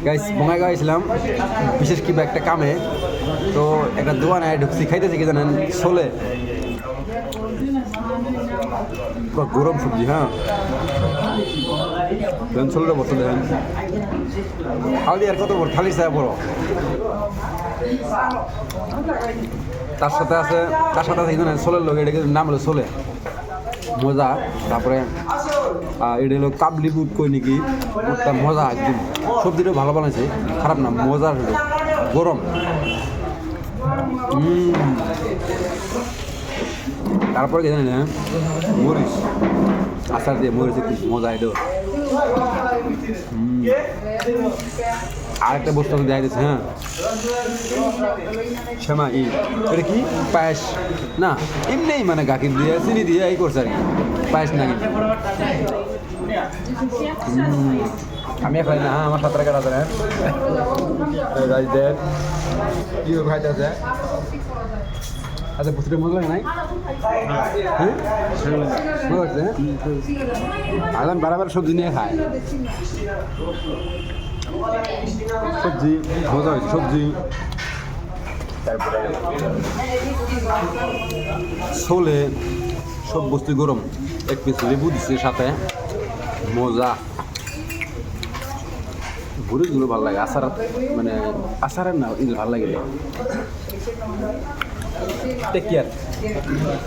Guys Bongaigaon গেছিলাম বিশেষ কি একটা কামে, তো একটা দোকানে ঢুকছি, খাইতেছি কি জানেন, ছোলে, পুরো গরম সবজি। হ্যাঁ, দেখেন ছোলেটা বসে, দেখেন থালি আর কত বড়, থালি চায় বড়। তার সাথে আছে কি জানেন, ছোলের লোক, এটাকে নাম হলো ছোলে, মজা। তারপরে এটা হলো কাবলি বুট কই নাকি, বুটটা মজা একদম। সবজিটাও ভালো বানাইছে, খারাপ না, মজা হলো, গরম। তারপরে কি জানি না, মরিচ আচার দিয়ে মরিচ একটু মজা এটা। আরেকটা বস্তু আমি দেখা দিচ্ছি। হ্যাঁ, শ্যামা এটা কি পায়েস না, এমনি মানে গাখির দিয়ে চিনি দিয়ে এই করছে আর কি, পায়েস না কিন্তু। আমি খাই না, আমার 17 টাকা দেন কি খাইতে। আচ্ছা, বস্তুটা মজা লাগে নাই? হ্যাঁ, মজা লাগছে। আলাম বারবার সবজি নিয়ে খায়, সবজি মজা হয়েছে, সবজি। তারপরে ছোলে, সব বস্তু গরম, এক পিস লেবু দিচ্ছে সাথে, মজা। ঘুরিগুলো ভালো লাগে, আচার মানে আচারের না, ভালো লাগে। Take care.